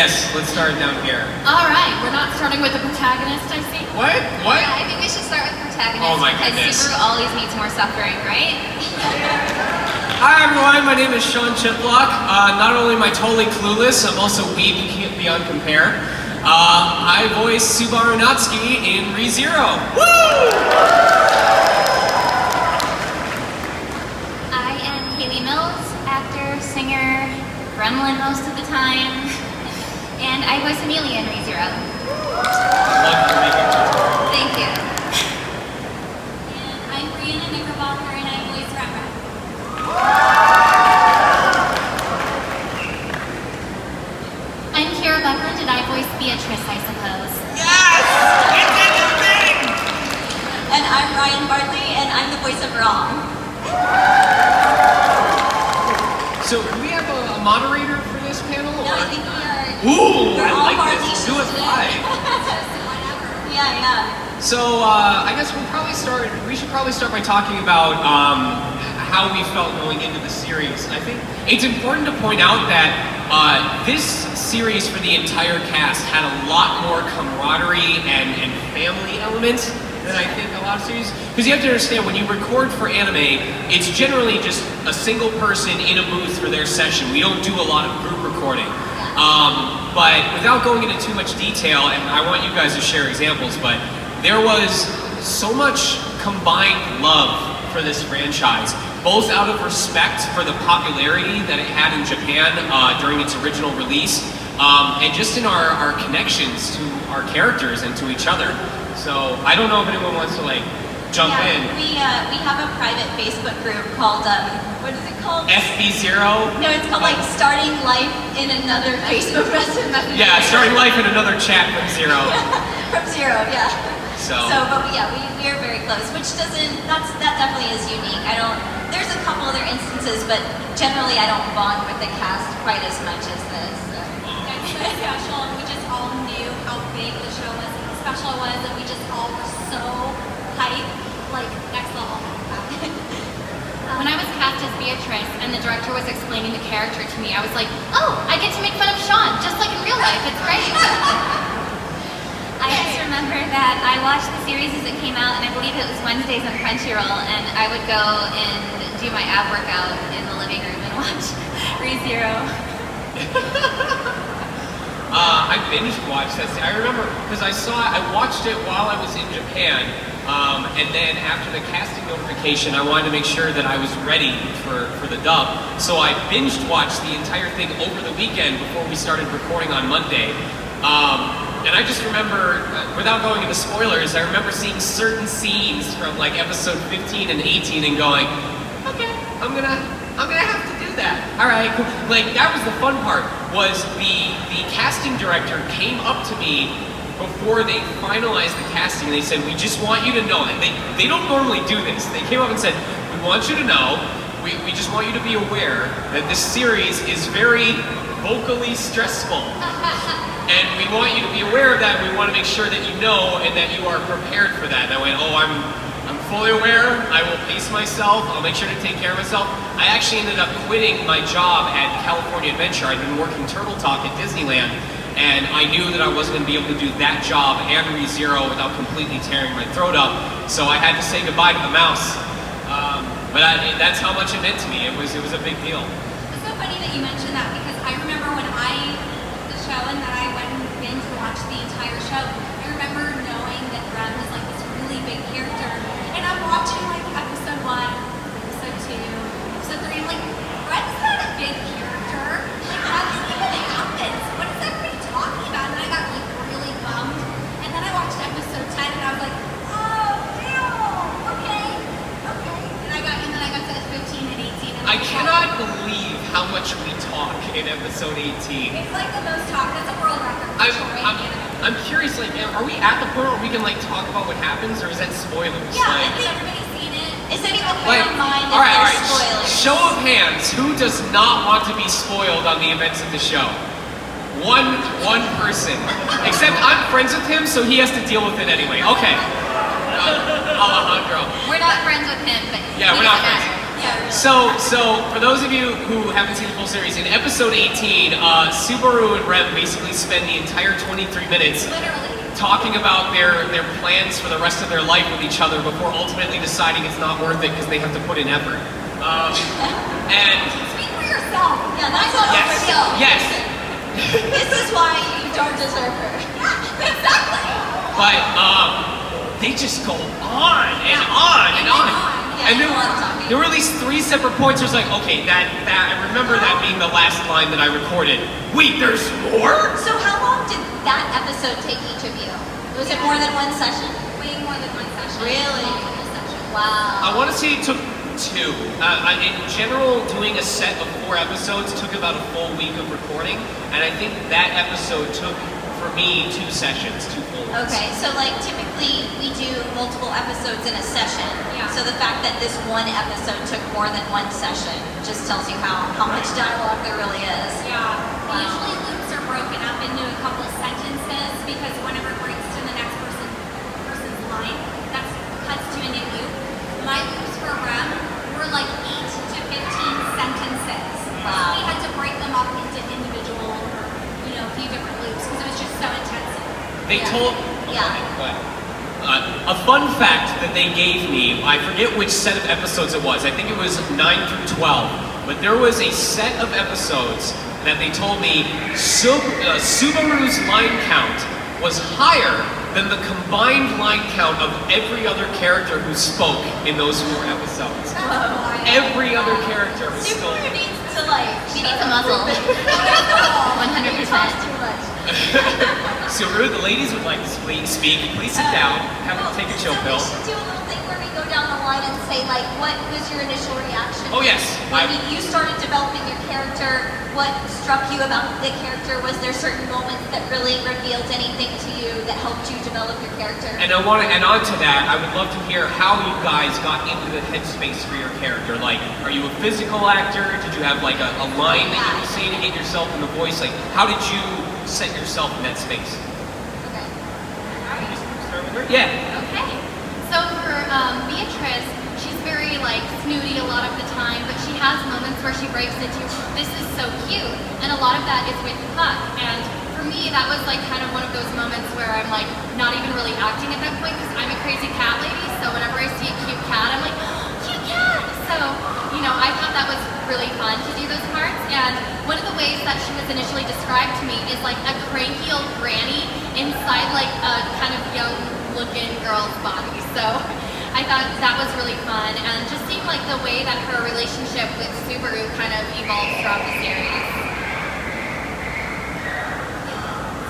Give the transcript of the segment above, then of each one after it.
Yes, let's start down here. Alright, we're not starting with the protagonist, I see. What? What? Yeah, I think we should start with the protagonist. Oh my because goodness. Subaru always needs more suffering, right? Hi everyone, my name is Sean Chiplock. Not only am I totally clueless, I'm also weeb beyond compare. I voice Subaru Natsuki in ReZero. Woo! I am Haley Mills, actor, singer, gremlin most of the time, and I voice Amelia in ReZero. Love to make it. Thank you. And I'm Brianna Knickerbocker and I voice Rat. I'm Kira Buckland and I voice Beatrice, I suppose. Yes! It did the thing! And I'm Ryan Bartley and I'm the voice of Rom. So, do we have a moderator for this panel? No, I think we are. Ooh, we're I all like our this. niches Do it today. live. Whatever. Yeah. So, I guess we should probably start by talking about how we felt going into the series. I think it's important to point out that this series for the entire cast had a lot more camaraderie and family elements than I think a lot of series. Because you have to understand, when you record for anime, it's generally just a single person in a booth for their session. We don't do a lot of group recording. But without going into too much detail, and I want you guys to share examples, but there was so much combined love for this franchise, both out of respect for the popularity that it had in Japan during its original release, and just in our connections to our characters and to each other. So I don't know if anyone wants to jump in. We have a private Facebook group called what is it called? FB0? No, it's called Starting Life in Another Facebook Messenger. Yeah, starting life in another chat from zero. From zero, yeah. So But we are very close, which that definitely is unique. There's a couple other instances, but generally I don't bond with the cast quite as much as this. It's so special, and we just all knew how big the show was and how special it was, and we just all were so hyped, next level. When I was cast as Beatrice and the director was explaining the character to me, I was like, oh, I get to make fun of Sean, just like in real life, it's great. I just remember that I watched the series as it came out, and I believe it was Wednesdays on Crunchyroll, and I would go and do my ab workout in the living room and watch ReZero. I binge watched that. I remember because I watched it while I was in Japan, and then after the casting notification, I wanted to make sure that I was ready for the dub. So I binge watched the entire thing over the weekend before we started recording on Monday. And I just remember, without going into spoilers, I remember seeing certain scenes from episode 15 and 18 and going, okay, I'm gonna have to do that. All right, cool. That was the fun part, was the casting director came up to me before they finalized the casting, and they said, we just want you to know, and they don't normally do this. They came up and said, we want you to know, we just want you to be aware that this series is very vocally stressful. And we want you to be aware of that. We want to make sure that you know and that you are prepared for that. And I went, I'm fully aware. I will pace myself. I'll make sure to take care of myself. I actually ended up quitting my job at California Adventure. I'd been working Turtle Talk at Disneyland, and I knew that I wasn't going to be able to do that job and ReZero without completely tearing my throat up. So I had to say goodbye to the mouse. But that's how much it meant to me. It was a big deal. It's so funny that you mentioned that, because I remember when the show and that I went and binge watched the entire show, I remember knowing that Ren was this really big character, and I'm watching episode 1, episode 2, episode 3, I'm like, Ren's not a big character, how does it even happen? What is everybody talking about? And I got really bummed, and then I watched episode 10 and I was like, oh, ew, okay, and then I got to 15 and 18. And I cannot believe how much we talk in episode 18. It's the most talk. That's a world record. I'm curious, are we at the point where we can talk about what happens, or is that spoilers? Yeah, has everybody seen it? Is anyone of mind all right. spoilers? Show of hands, who does not want to be spoiled on the events of the show? One person. Except I'm friends with him, so he has to deal with it anyway. Okay. Alejandro. We're not friends with him, but Yeah, we're not friends. Yeah. So for those of you who haven't seen the full series, in episode 18, Subaru and Rem basically spend the entire 23 minutes Literally. talking about their plans for the rest of their life with each other before ultimately deciding it's not worth it because they have to put in effort. And Speak for yourself. Yeah, that's I'm not not yes, for you. yes. This is why you don't deserve her. Exactly. But they just go on and on and on. Yeah, And you love talking. there were at least 3 separate points where it's like, okay, that I remember that being the last line that I recorded. Wait, there's more? So how long did that episode take each of you? Was it more than one session? Way more than one session. Really? Multiple sessions. I Wow. want to say it took 2. In general, doing a set of 4 episodes took about a full week of recording, and I think that episode took, for me, 2 sessions, 2 full ones. Okay, so like typically we do multiple episodes in a session. Yeah. So the fact that this one episode took more than one session just tells you how much dialogue there really is. Yeah. Wow. Usually loops are broken up into a couple of sentences because whenever it breaks to the next person's line, that cuts to a new loop. My loops for Rem were like 8 to 15 sentences. Wow. So we had to break them up into individual, a few different loops because it was just so intensive. They Yeah. told... Yeah. Go ahead. A fun fact that they gave me, I forget which set of episodes it was, I think it was 9 through 12, but there was a set of episodes that they told me Subaru's line count was higher than the combined line count of every other character who spoke in those 4 episodes. Every other character was still... Subaru needs to like. She needs a muzzle. 100%. He talks too much. Subaru, the ladies would like to speak. Please sit down. Have a take a chill pill. So we should do a little thing where we go down the line and say like, what was your initial reaction? Oh yes. When you started developing your character, what struck you about the character? Was there certain moments that really revealed anything to you that helped you develop your character? And I want to, and on to that, I would love to hear how you guys got into the headspace for your character. Like, are you a physical actor? Did you have like a line that you would say to get yourself in the voice? Like, how did you set yourself in that space? Okay. Start with her? Yeah. Okay. So for Beatrice, she's very like snooty a lot of the time, but she has moments where she breaks into, this is so cute. And a lot of that is with Puck. And for me, that was like kind of one of those moments where I'm like not even really acting at that point because I'm a crazy cat lady. So whenever I see a cute cat, I'm like, oh, cute cat. So, I thought that was really fun to do those parts. And one of the ways that she was initially described to me is like a cranky old granny inside like a kind of young looking girl's body. So I thought that was really fun and just seemed like the way that her relationship with Subaru kind of evolved throughout the series.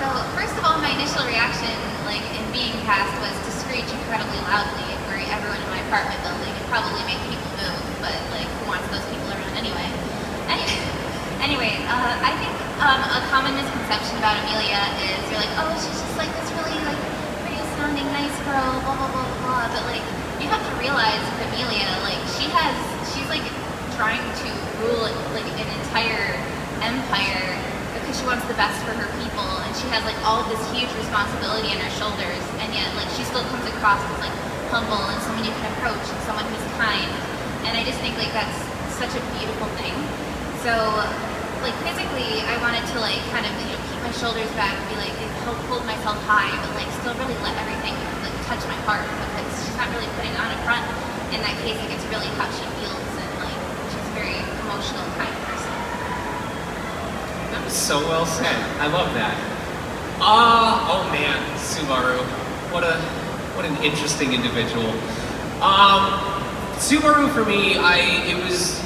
So first of all, my initial reaction, like in being cast, was to screech incredibly loudly for everyone in my apartment building and probably make people move. But like, who wants those people around anyway? Anyway, I think a common misconception about Amelia is you're like, oh, she's just like this really like pretty sounding nice girl, blah blah blah blah blah. But like, you have to realize with Amelia, like she's like trying to rule like an entire empire because she wants the best for her people, and she has like all of this huge responsibility on her shoulders, and yet like she still comes across as like humble and someone you can approach and someone who's kind. And I just think like that's such a beautiful thing. So like physically, I wanted to like kind of keep my shoulders back and be like hold myself high, but like still really let everything like touch my heart because she's not really putting on a front. In that case, like it's really how she feels, and like she's a very emotional, kind person. That was so well said. I love that. Oh man, Subaru. What an interesting individual. Subaru for me, it was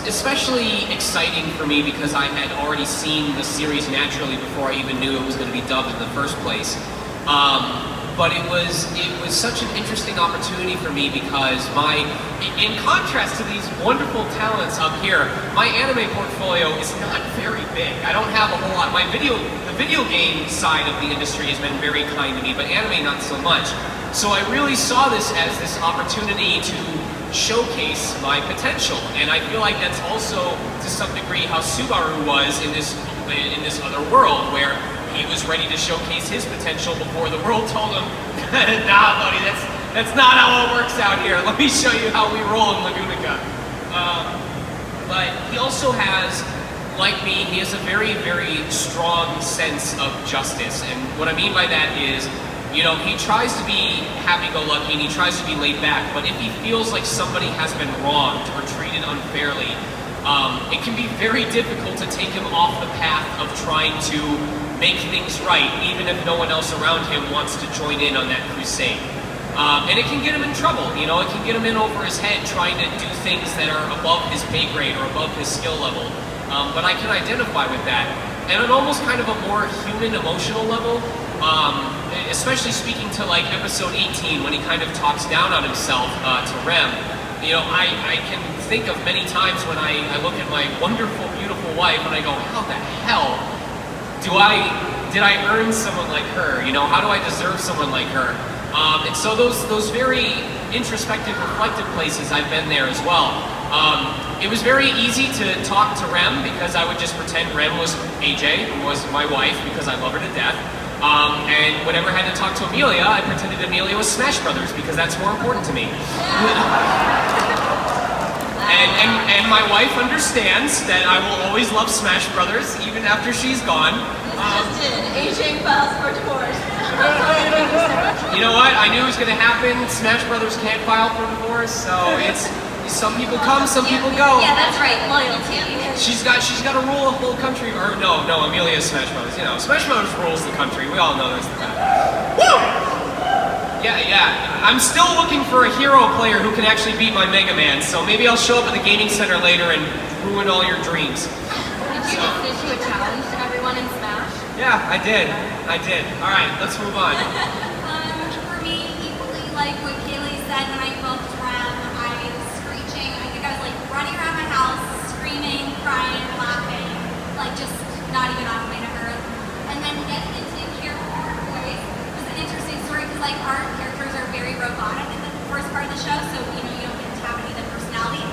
especially exciting for me because I had already seen the series naturally before I even knew it was going to be dubbed in the first place. But it was such an interesting opportunity for me because in contrast to these wonderful talents up here, my anime portfolio is not very big. I don't have a whole lot. The video game side of the industry has been very kind to me, but anime not so much. So I really saw this as this opportunity to showcase my potential, and I feel like that's also to some degree how Subaru was in this other world where he was ready to showcase his potential before the world told him, nah buddy, that's not how it works out here. Let me show you how we roll in Lagunica. But he also has, like me, he has a very, very strong sense of justice. And what I mean by that is, you know, he tries to be happy-go-lucky and he tries to be laid back, but if he feels like somebody has been wronged or treated unfairly, it can be very difficult to take him off the path of trying to make things right, even if no one else around him wants to join in on that crusade. And it can get him in trouble, you know, it can get him in over his head trying to do things that are above his pay grade or above his skill level. But I can identify with that. And on almost kind of a more human, emotional level, especially speaking to like episode 18 when he kind of talks down on himself to Rem, you know, I can think of many times when I look at my wonderful, beautiful wife and I go, how the hell did I earn someone like her? You know, how do I deserve someone like her? And so those very introspective, reflective places, I've been there as well. It was very easy to talk to Rem because I would just pretend Rem was AJ, who was my wife, because I love her to death. And whenever I had to talk to Amelia, I pretended Amelia was Smash Brothers because that's more important to me. And my wife understands that I will always love Smash Brothers even after she's gone. AJ files for divorce. You know what? I knew it was going to happen. Smash Brothers can't file for divorce, so it's some people come, some people go. Yeah, that's right. Loyalty. She's got to rule a whole country. Or no, Amelia is Smash Brothers. You know, Smash Brothers rules the country. We all know that's the fact. Woo! Yeah. I'm still looking for a hero player who can actually beat my Mega Man. So maybe I'll show up at the gaming center later and ruin all your dreams. Did you just issue a challenge to everyone in Smash? Yeah, I did. All right, let's move on. For me, equally like what Kaylee said, when I booked Rem, I was screeching. I think I was like running around my house, screaming, crying, laughing, like just not even on my way to Earth. And then getting into character voice was an interesting story because like our characters are very robotic in the first part of the show, so you know you don't get to have any of the personality.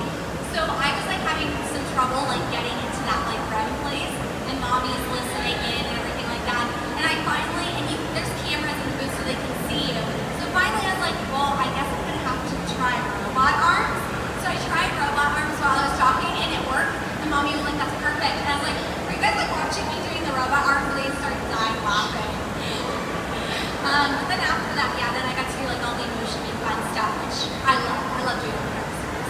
So I was like having some trouble like getting into that like Rem place, and Mommy's listening in and everything like that. And I finally, there's cameras in the booth so they can see you. So finally I was like, well, I guess I'm gonna have to try robot arms. So I tried robot arms while I was talking and it worked. And Mommy was like, that's perfect. And I was like, are you guys like watching me doing the robot arms? And they started dying laughing. But then after that, yeah, then I got to do like all the emotionally fun stuff, which I love. I love doing it.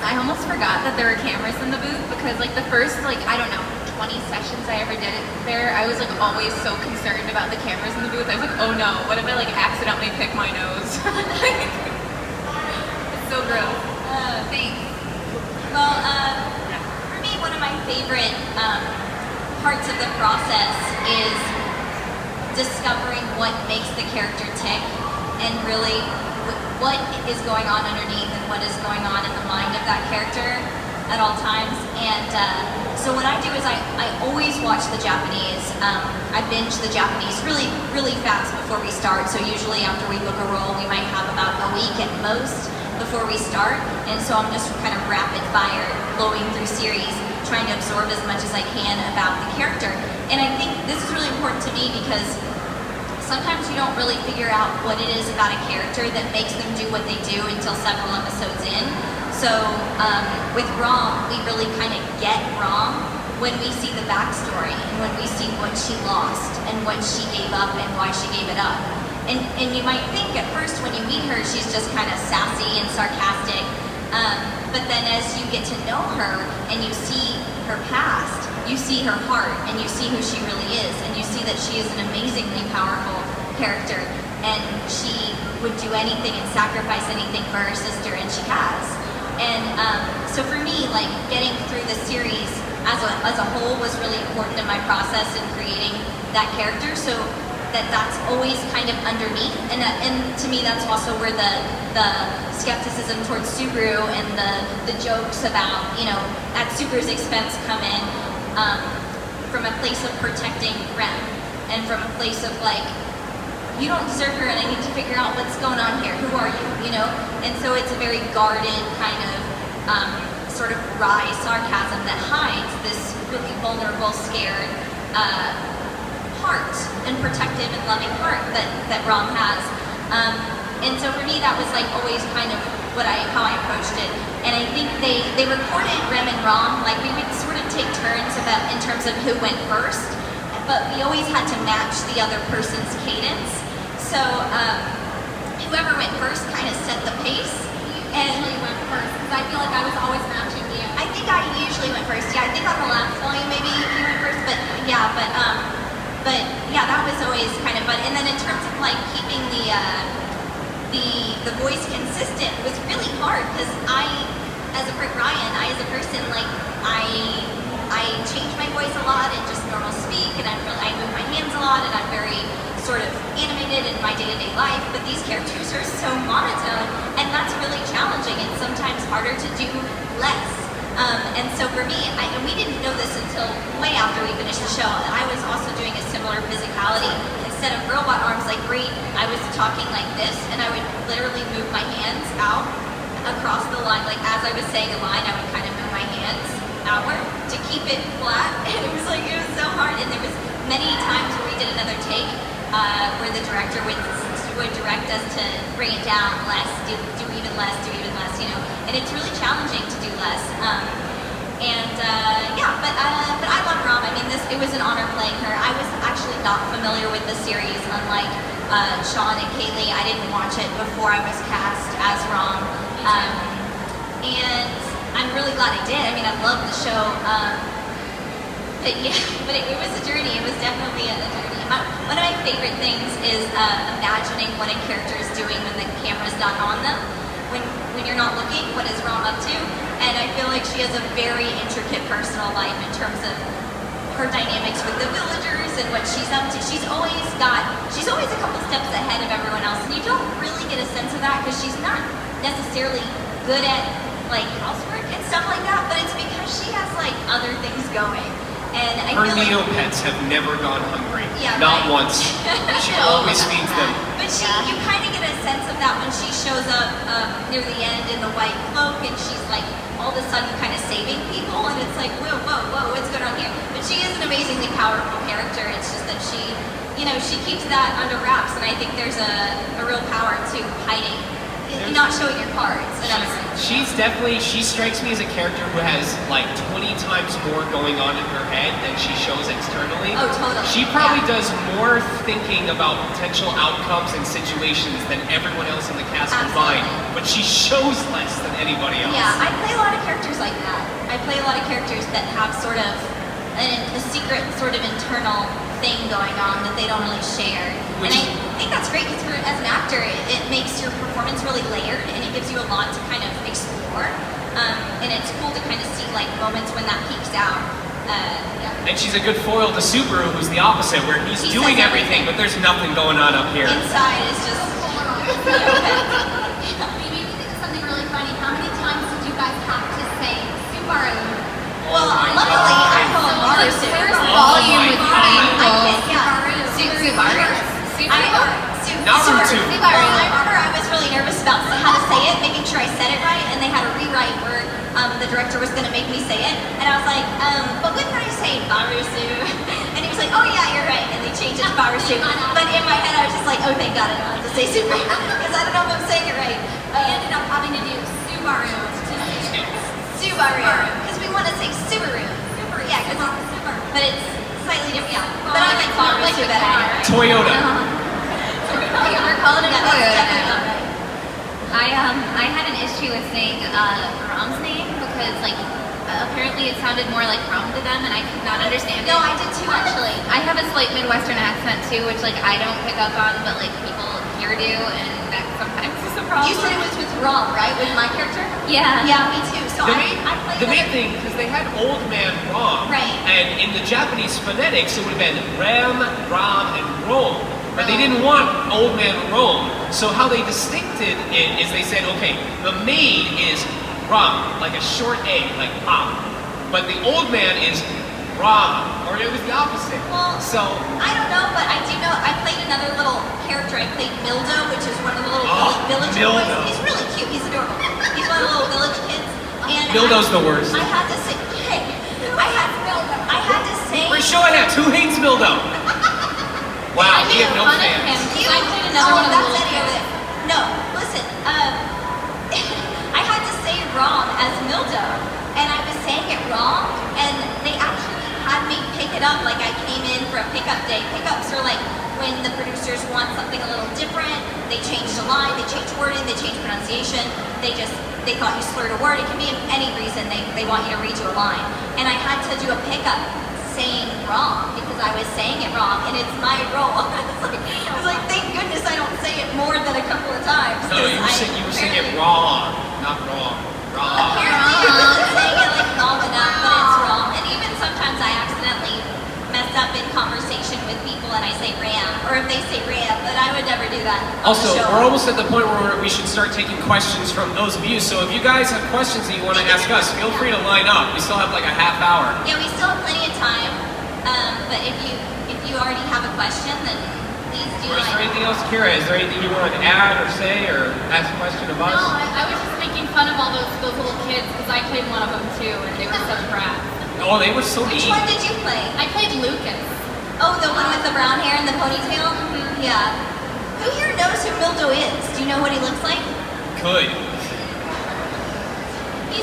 I almost forgot that there were cameras in the booth because like the first, like, I don't know, 20 sessions I ever did it there, I was like always so concerned about the cameras in the booth. I was like, oh no, what if I like accidentally pick my nose? It's so gross. Thanks. Well, for me, one of my favorite parts of the process is discovering what makes the character tick and really what is going on underneath and what is going on in the mind of that character at all times. And so what I do is I always watch the Japanese. I binge the Japanese really, really fast before we start. So usually after we book a role, we might have about a week at most before we start. And so I'm just kind of rapid fire blowing through series, trying to absorb as much as I can about the character. And I think this is really important to me because sometimes you don't really figure out what it is about a character that makes them do what they do until several episodes in. So with Rom, we really kind of get Rom when we see the backstory and when we see what she lost and what she gave up and why she gave it up. And you might think at first when you meet her, she's just kind of sassy and sarcastic. But then as you get to know her and you see her past, you see her heart and you see who she really is, and you see that she is an amazingly powerful character, and she would do anything and sacrifice anything for her sister, and she has. And so for me, like getting through the series as a whole was really important in my process in creating that character, so that's always kind of underneath, and to me that's also where the skepticism towards Subaru and the jokes about, you know, at Subaru's expense come in, from a place of protecting Rem and from a place of like, you don't deserve her and I need to figure out what's going on here, who are you know? And so it's a very guarded kind of sort of wry sarcasm that hides this really vulnerable, scared heart and protective and loving heart that Rom has. And so for me that was like always kind of how I approached it. And I think they recorded Rem and Rom, like we would sort of take turns in terms of who went first, but we always had to match the other person's cadence. So whoever went first kind of set the pace. And usually went first, because I feel like I was always matching you. I think I usually went first. Yeah, I think on the last volume maybe you went first, but yeah, that was always kind of fun. And then in terms of like keeping the voice consistent was really hard, because as a person, like I change my voice a lot and just normal speak, and I move my hands a lot, and I'm very sort of animated in my day-to-day life, but these characters are so monotone, and that's really challenging and sometimes harder to do less. And so for me, and we didn't know this until way after we finished the show, I was also doing a similar physicality. Instead of robot arms like Brie, I was talking like this, and I would literally move my hands out across the line. Like as I was saying a line, I would kind of move my hands outward to keep it flat, and it was so hard. And there was many times where we did another take where the director would direct us to bring it down less, do even less, and it's really challenging to do less. But I love Rom. I mean, it was an honor playing her. I was actually not familiar with the series, unlike Sean and Kaylee. I didn't watch it before I was cast as Rom, and I'm really glad I did. I mean, I loved the show. But it was a journey. It was definitely a journey. One of my favorite things is imagining what a character is doing when the camera's not on them. When you're not looking, what is Rom up to? And I feel like she has a very intricate personal life in terms of her dynamics with the villagers and what she's up to. She's always a couple steps ahead of everyone else, and you don't really get a sense of that because she's not necessarily good at like housework and stuff like that, but it's because she has like other things going. And I Her feel like Neopets have never gone hungry. Yeah, not right. once. She always feeds them. But you kind of get a sense of that when she shows up near the end in the white cloak, and she's like all of a sudden kind of saving people, and it's like, whoa, what's going on here? But she is an amazingly powerful character. It's just that she keeps that under wraps, and I think there's a real power to hiding, not showing your cards. She strikes me as a character who has like 20 times more going on in her head than she shows externally. Oh, totally. She probably does more thinking about potential outcomes and situations than everyone else in the cast combined, but she shows less than anybody else. Yeah, I play a lot of characters like that. I play a lot of characters that have sort of a secret sort of internal thing going on that they don't really share. And I think that's great because as an actor, it makes your performance really layered, and it gives you a lot to kind of explore. And it's cool to kind of see like moments when that peaks out. And she's a good foil to Subaru, who's the opposite, where he's doing everything, but there's nothing going on up here. Inside is just. Maybe we think of something really funny. How many times did you guys have to say Subaru? Well, luckily I call him Maru. First volume with Naruto. Well, I remember I was really nervous about how to say it, making sure I said it right, and they had a rewrite where the director was going to make me say it, and I was like, but wouldn't I say Barusu? And he was like, oh yeah, you're right, and they changed it to Barusu. But in my head I was just like, oh thank God I don't have to say Super, because I don't know if I'm saying it right. We ended up having to do Subaru to say Subaru, because we want to say Subaru. Yeah, but it's slightly different, yeah. But I like Barusu better. Toyota. We're calling it Toyota. Definitely. I had an issue with saying Rom's name because apparently it sounded more like Rom to them, and I could not understand it. No, I did too actually. I have a slight Midwestern accent too, which I don't pick up on, but people here do, and that sometimes is a problem. You said it was with Rom, right? With my character? Yeah. Yeah, me too. So The I played main thing, because they had Old Man Rom, Right. and in the Japanese phonetics it would have been Ram, Ram, and Rome. But they didn't want Old Man Rome, so how they distincted it is they said, okay, the maid is Ram, like a short A, like pop. But the old man is Ram, or it was the opposite. Well, So, I don't know, but I do know I played another little character. I played Mildo, which is one of the little village Mildo. boys. He's really cute. He's adorable. He's one of the little village kids. And Mildo's the worst. I had to say, hey, I had to say. Raise show of hands, who hates Mildo? Wow, we have no fans. I played another one of the that's little Eddie over there. No, listen. wrong as Mildo, and I was saying it wrong, and they actually had me pick it up like I came in for a pickup day. Pickups are like when the producers want something a little different, they changed a line, they changed wording, they changed pronunciation, they thought you slurred a word. It can be any reason they want you to read you a line. And I had to do a pickup saying wrong because I was saying it wrong, and it's my role. I was like, thank goodness I don't say it more than a couple of times. No, you were saying it wrong, not wrong. Wrong. Apparently you're not saying it like long enough, but it's wrong. And even sometimes I accidentally mess up in conversation with people and I say ram, or if they say ram, but I would never do that. Also, we're almost at the point where we should start taking questions from those of you. So if you guys have questions that you want to ask us, feel free to line up. We still have like a half hour. Yeah, we still have plenty of time. But if you already have a question, then please do Or is line there up. anything else, Kira? Is there anything you want to add or say or ask a question of us? No, I was just making fun of all those little kids because I played one of them too, and they were such brats. Oh, they were so Which mean. one did you play? I played Lucas. Oh, the one with the brown hair and the ponytail? Yeah. Who here knows who Mildo is? Do you know what he looks like? Good.